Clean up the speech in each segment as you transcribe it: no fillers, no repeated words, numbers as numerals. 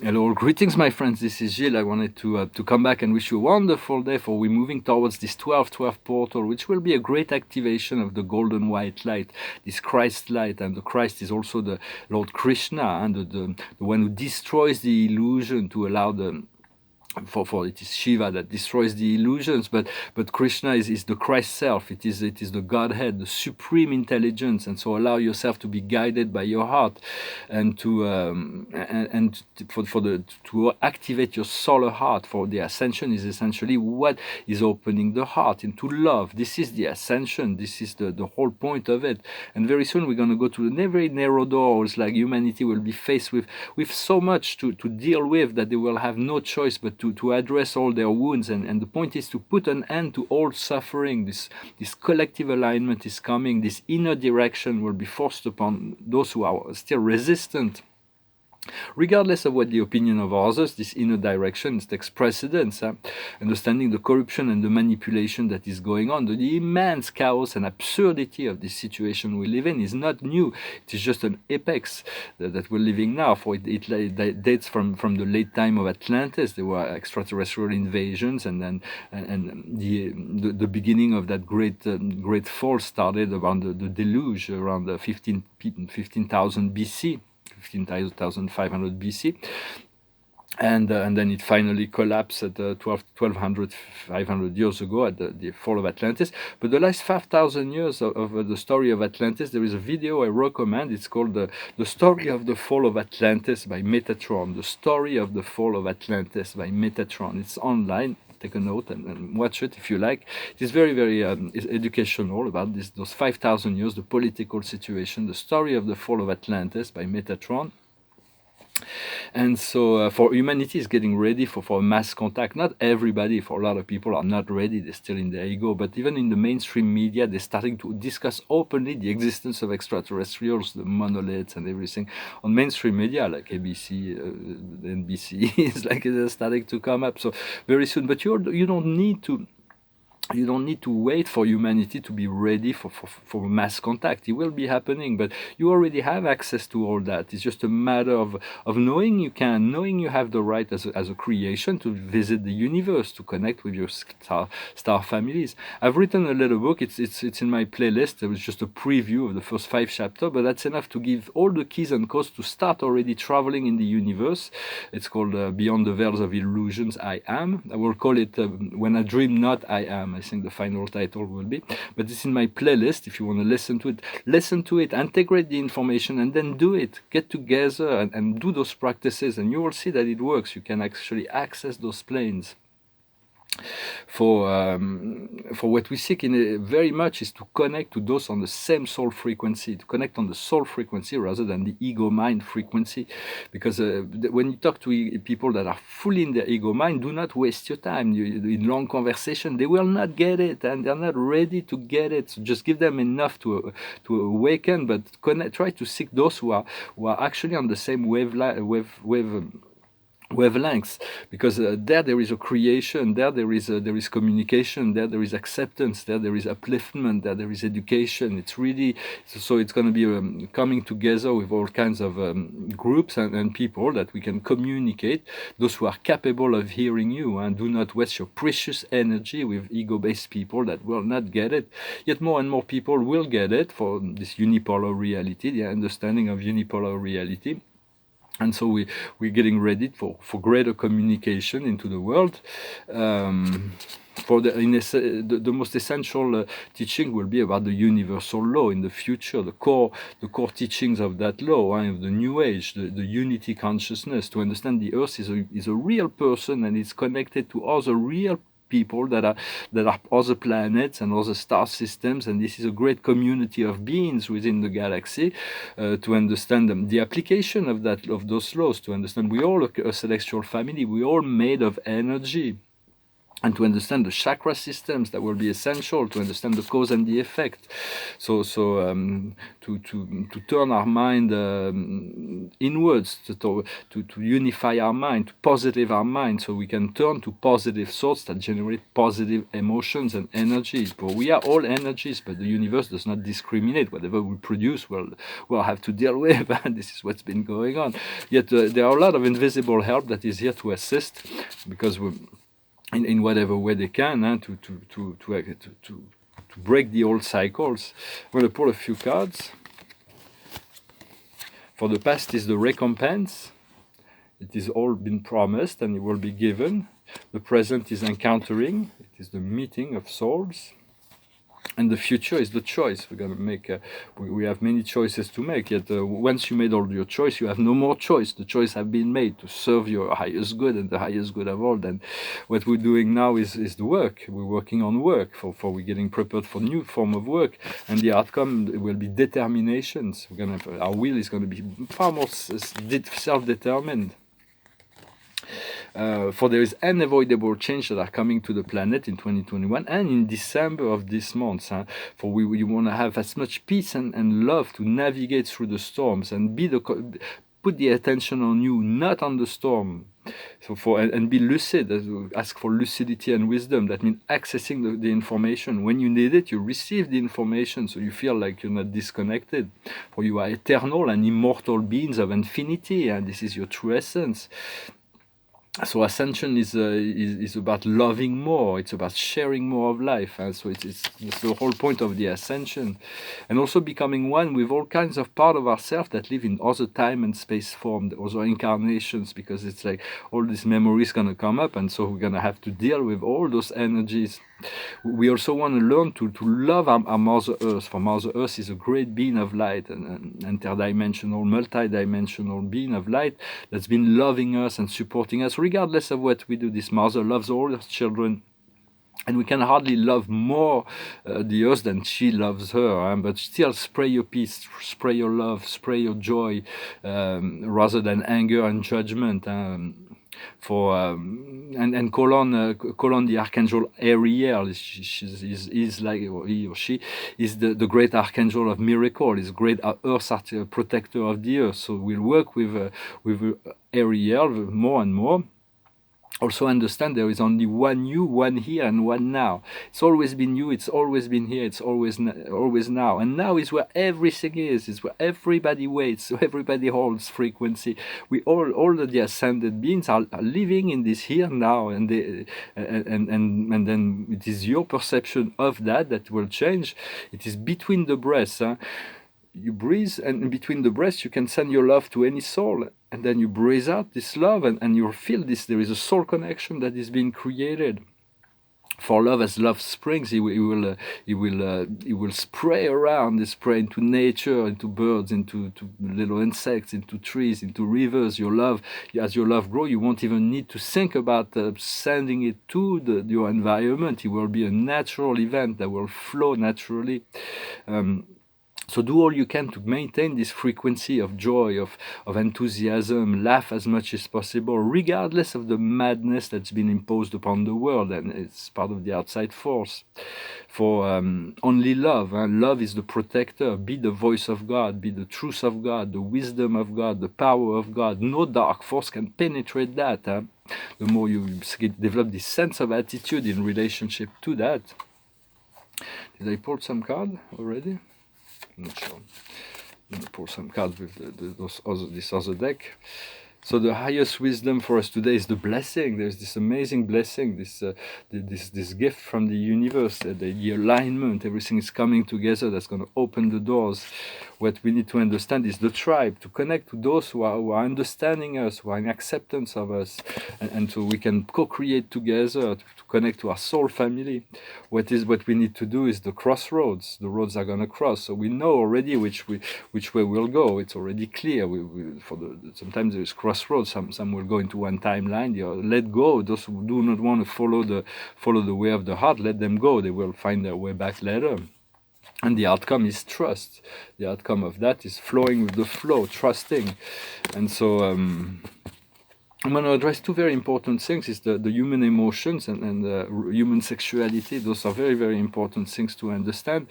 Hello, greetings, my friends. This is Gilles. I wanted to come back and wish you a wonderful day, for we're moving towards this 12-12 portal, which will be a great activation of the golden white light, this Christ light. And the Christ is also the Lord Krishna, and the one who destroys the illusion to allow the for it is Shiva that destroys the illusions, but Krishna is the Christ self. It is the Godhead, the supreme intelligence, and so allow yourself to be guided by your heart, and to activate your solar heart. For the ascension is essentially what is opening the heart into love. This is the ascension. This is the whole point of it. And very soon we're going to go to the very narrow doors. Like humanity will be faced with so much to deal with that they will have no choice but to address all their wounds. And the point is to put an end to all suffering. This collective alignment is coming. This inner direction will be forced upon those who are still resistant. Regardless of what the opinion of others, this inner direction takes precedence. Understanding the corruption and the manipulation that is going on, the immense chaos and absurdity of this situation we live in is not new. It is just an apex that we're living now. For it dates from the late time of Atlantis. There were extraterrestrial invasions, and then the beginning of that great fall started around the deluge, around 15,000 BC. 15,500 BC, and then it finally collapsed at 1200 years ago at the fall of Atlantis. But the last 5,000 years of the story of Atlantis, there is a video I recommend. It's called The Story of the Fall of Atlantis by Metatron. The Story of the Fall of Atlantis by Metatron. It's online. Take a note and watch it if you like. It is very, very educational about those 5,000 years, the political situation, the story of the fall of Atlantis by Metatron. And so for humanity is getting ready for mass contact. Not everybody, for a lot of people, are not ready. They're still in their ego. But even in the mainstream media, they're starting to discuss openly the existence of extraterrestrials, the monoliths and everything. On mainstream media, like ABC, NBC, it's like they're starting to come up. So very soon. But you don't need to wait for humanity to be ready for mass contact. It will be happening, but you already have access to all that. It's just a matter of knowing knowing you have the right as a creation to visit the universe, to connect with your star families. I've written a little book. It's in my playlist. It was just a preview of the first 5 chapters, but that's enough to give all the keys and codes to start already traveling in the universe. It's called Beyond the Veils of Illusions, I Am. I will call it When I Dream Not, I Am. I think the final title will be. But it's in my playlist. If you want to listen to it, integrate the information, and then do it. Get together and do those practices, and you will see that it works. You can actually access those planes. For what we seek very much is to connect to those on the same soul frequency, to connect on the soul frequency rather than the ego mind frequency. Because when you talk to people that are fully in their ego mind, do not waste your time. In long conversation, they will not get it, and they're not ready to get it. So just give them enough to awaken, but try to seek those who are actually on the same wavelengths, because there is a creation, there is communication, there is acceptance, there is upliftment, there is education. It's really so it's going to be coming together with all kinds of groups and people that we can communicate, those who are capable of hearing you, and do not waste your precious energy with ego-based people that will not get it. Yet more and more people will get it, for this unipolar reality, the understanding of unipolar reality. And so we're getting ready for greater communication into the world. For the most essential teaching will be about the universal law in the future, the core teachings of that law, of the New Age, the unity consciousness, to understand the Earth is a real person, and it's connected to other real people that are other planets and other star systems, and this is a great community of beings within the galaxy. To understand the application of those laws, to understand we all a celestial family, we all made of energy. and to understand the chakra systems that will be essential to understand the cause and the effect. So to turn our mind inwards, to unify our mind, to positive our mind, so we can turn to positive thoughts that generate positive emotions and energies. But we are all energies, but the universe does not discriminate. Whatever we produce, we'll have to deal with, and this is what's been going on. Yet there are a lot of invisible help that is here to assist, because we, in whatever way they can, to break the old cycles. I'm going to pull a few cards. For the past is the recompense. It is all been promised and it will be given. The present is encountering. It is the meeting of souls. And the future is the choice. We're going to make. We have many choices to make. Yet once you made all your choice, you have no more choice. The choice have been made to serve your highest good, and the highest good of all. And what we're doing now is the work. We're working on work. For we're getting prepared for new form of work, and the outcome will be determinations. We're gonna. Our will is going to be far more self-determined. For there is unavoidable change that are coming to the planet in 2021 and in December of this month. For we want to have as much peace and love to navigate through the storms and put the attention on you, not on the storm. So and be lucid, ask for lucidity and wisdom. That means accessing the information. When you need it, you receive the information, so you feel like you're not disconnected. For you are eternal and immortal beings of infinity, and this is your true essence. So ascension is about loving more. It's about sharing more of life. So it's the whole point of the ascension, and also becoming one with all kinds of part of ourselves that live in other time and space form, other incarnations. Because it's like all these memories gonna come up, and so we're gonna have to deal with all those energies. We also want to learn to love our Mother Earth. For Mother Earth is a great being of light, an interdimensional, multidimensional being of light that's been loving us and supporting us regardless of what we do. This mother loves all her children, and we can hardly love more the earth than she loves her. But still, spray your peace, spray your love, spray your joy, rather than anger and judgment. And call on the archangel Ariel. Is like, or he or she is the great archangel of miracle. Is great earth protector of the earth. So we'll work with Ariel more and more. Also understand there is only one you, one here, and one now. It's always been you, it's always been here, it's always now. And now is where everything is. It's where everybody waits, so everybody holds frequency. We all the ascended beings are living in this here now, and then it is your perception of that will change. It is between the breaths. You breathe, and between the breaths you can send your love to any soul, and then you breathe out this love, and you feel this. There is a soul connection that is being created. For love, as love springs, he will spray around. He spray into nature, into birds, into little insects, into trees, into rivers. Your love, as your love grows, you won't even need to think about sending it to your environment. It will be a natural event that will flow naturally. So do all you can to maintain this frequency of joy, of enthusiasm, laugh as much as possible, regardless of the madness that's been imposed upon the world, and it's part of the outside force. For only love, love is the protector. Be the voice of God, be the truth of God, the wisdom of God, the power of God. No dark force can penetrate that. The more you develop this sense of attitude in relationship to that. Did I pull some card already? Not sure. I'm going to pull some cards with this other deck. So the highest wisdom for us today is the blessing. There's this amazing blessing, this gift from the universe, the alignment. Everything is coming together. That's going to open the doors. What we need to understand is the tribe, to connect to those who are understanding us, who are in acceptance of us, and so we can co-create together to connect to our soul family. What we need to do is the crossroads. The roads are going to cross, so we know already which way we'll go. It's already clear. Sometimes there is crossroads. Some will go into one timeline. Let go. Those who do not want to follow the way of the heart, let them go. They will find their way back later. And the outcome is trust. The outcome of that is flowing with the flow, trusting. And so I'm going to address two very important things: is the human emotions and human sexuality. Those are very, very important things to understand,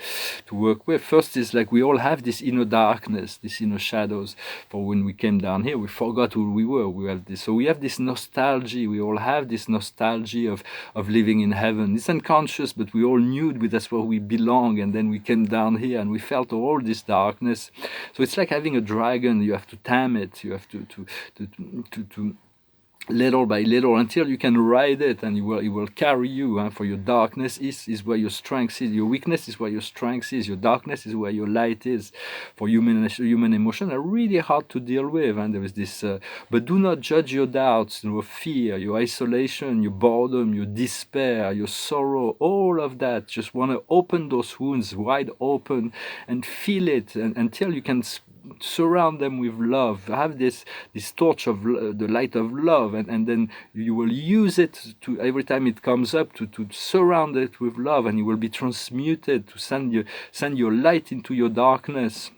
to work with. First is like we all have this inner darkness, this inner shadows. For when we came down here, we forgot who we were. We have this, so we have this nostalgia. We all have this nostalgia of living in heaven. It's unconscious, but we all knew that's where we belong. And then we came down here and we felt all this darkness. So it's like having a dragon. You have to tame it. You have to little by little until you can ride it, and it will carry you. For your darkness is where your strength is. Your weakness is where your strength is. Your darkness is where your light is. For human emotion are really hard to deal with, and there is this. But do not judge your doubts, your fear, your isolation, your boredom, your despair, your sorrow, all of that. Just want to open those wounds wide open and feel it, and until you can surround them with love. Have this torch of the light of love, and then you will use it to every time it comes up to surround it with love, and you will be transmuted to send your light into your darkness.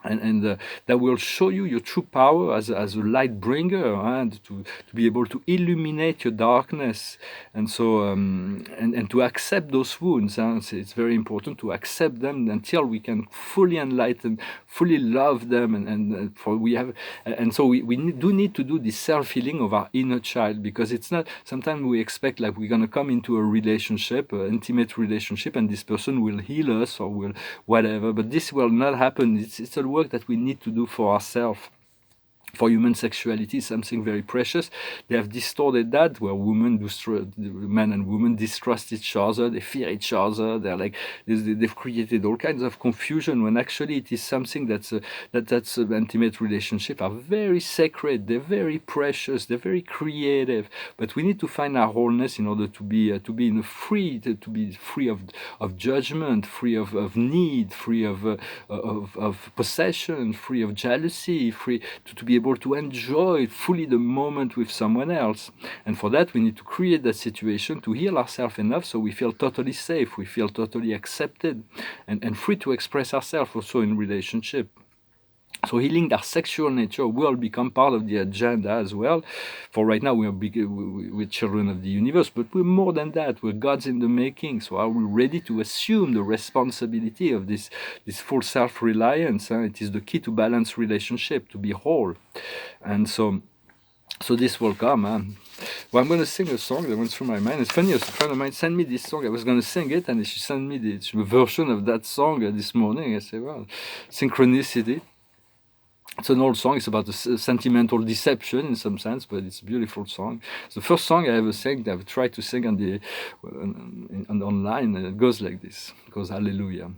And that will show you your true power as a light bringer, and to be able to illuminate your darkness. And so and to accept those wounds. It's very important to accept them until we can fully enlighten, fully love them. And for we have, and so we do need to do this self-healing of our inner child, because it's not, sometimes we expect like we're going to come into a relationship, an intimate relationship, and this person will heal us or will whatever, but this will not happen. It's a work that we need to do for ourselves. For human sexuality is something very precious. They have distorted that, where men and women distrust each other, they fear each other. They're like they've created all kinds of confusion, when actually it is something that's an intimate relationship are very sacred. They're very precious. They're very creative. But we need to find our wholeness in order to be free, to be free of judgment, free of need, free of possession, free of jealousy, free to be able to enjoy fully the moment with someone else. And for that, we need to create that situation to heal ourselves enough so we feel totally safe, we feel totally accepted, and free to express ourselves also in relationship. So healing our sexual nature will become part of the agenda as well. For right now, we're children of the universe, but we're more than that. We're gods in the making. So are we ready to assume the responsibility of this full self-reliance? It is the key to balanced relationship, to be whole. And so this will come. Well, I'm going to sing a song that went through my mind. It's funny, a friend of mine sent me this song. I was going to sing it, and she sent me the version of that song this morning. I said, well, synchronicity. It's an old song. It's about a sentimental deception in some sense, but it's a beautiful song. It's the first song I ever sang. I've tried to sing on online, and it goes like this. It goes, Hallelujah.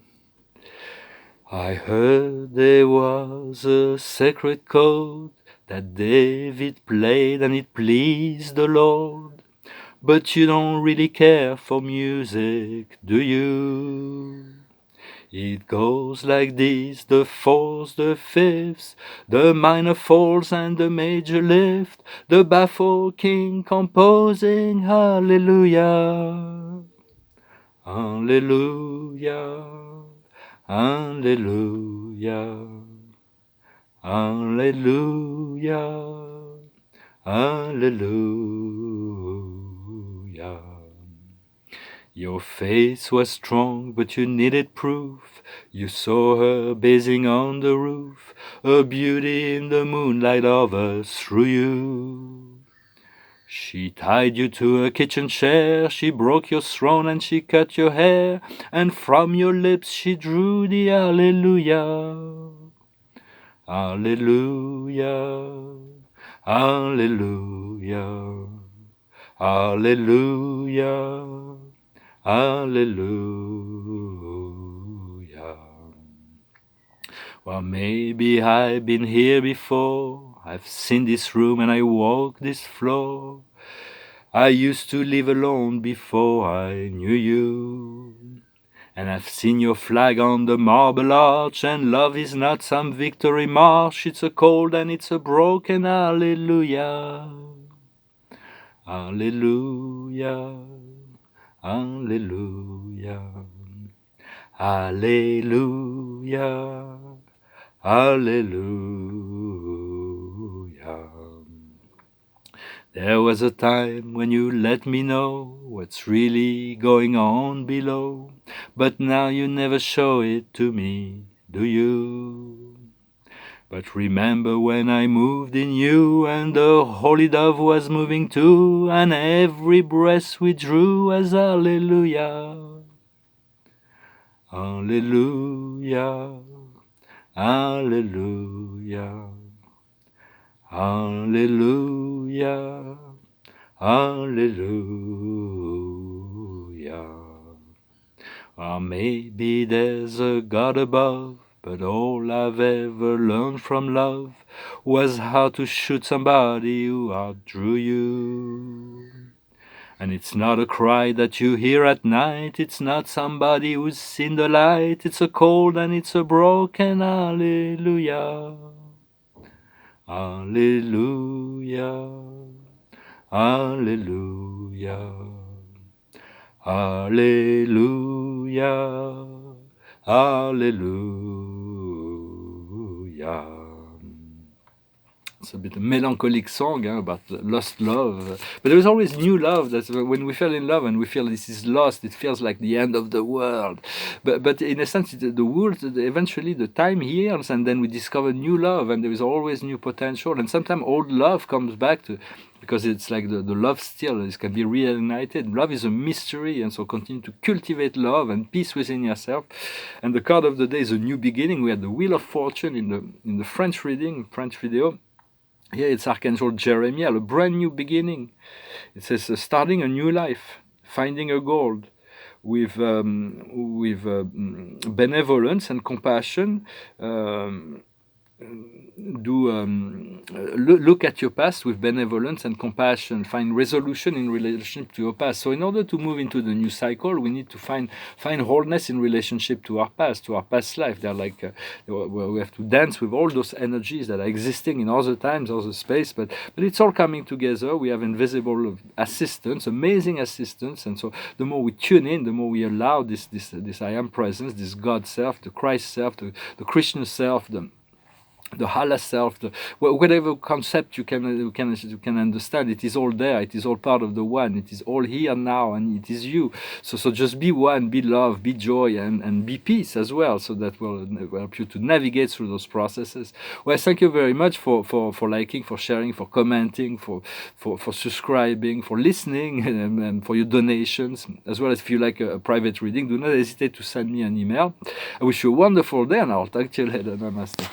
I heard there was a sacred chord that David played, and it pleased the Lord. But you don't really care for music, do you? It goes like this: the fourths, the fifths, the minor falls and the major lift, the baffled king composing hallelujah, hallelujah, hallelujah, hallelujah, hallelujah. Your face was strong, but you needed proof. You saw her basing on the roof, a beauty in the moonlight hovers through you. She tied you to a kitchen chair, she broke your throne and she cut your hair, and from your lips she drew the hallelujah. Hallelujah, hallelujah, hallelujah. Hallelujah. Well, maybe I've been here before. I've seen this room and I walk this floor. I used to live alone before I knew you. And I've seen your flag on the marble arch, and love is not some victory march. It's a cold and it's a broken hallelujah. Hallelujah. Hallelujah, hallelujah, hallelujah. There was a time when you let me know what's really going on below, but now you never show it to me, do you? But remember when I moved in you, and the holy dove was moving too, and every breath we drew was hallelujah. Hallelujah. Hallelujah. Hallelujah. Hallelujah. Maybe there's a God above, but all I've ever learned from love was how to shoot somebody who outdrew you. And it's not a cry that you hear at night, it's not somebody who's seen the light, it's a cold and it's a broken hallelujah. Hallelujah. Hallelujah. Hallelujah. Hallelujah. It's a bit a melancholic song about lost love. But there is always new love. That's when we fell in love and we feel this is lost, it feels like the end of the world. But in a sense, the world, eventually the time heals and then we discover new love and there is always new potential. And sometimes old love comes back to, because it's like the love still, it can be reignited. Love is a mystery, and so continue to cultivate love and peace within yourself. And the card of the day is a new beginning. We had the Wheel of Fortune in the French reading, French video. Here it's Archangel Jeremiah, a brand new beginning. It says starting a new life, finding a goal with benevolence and compassion. Look at your past with benevolence and compassion. Find resolution in relationship to your past. So in order to move into the new cycle, we need to find wholeness in relationship to our past life. They're like we have to dance with all those energies that are existing in other times, other space. But it's all coming together. We have invisible assistance, amazing assistance, and so the more we tune in, the more we allow this I am presence, this God self, the Christ self, the Krishna self, the Allah self, whatever concept you can understand, it is all there. It is all part of the one. It is all here now, and it is you. So just be one, be love, be joy, and be peace as well. So that will help you to navigate through those processes. Well, thank you very much for liking, for sharing, for commenting, for subscribing, for listening, and for your donations, as well as if you like a private reading, do not hesitate to send me an email. I wish you a wonderful day, and I'll talk to you later. Namaste.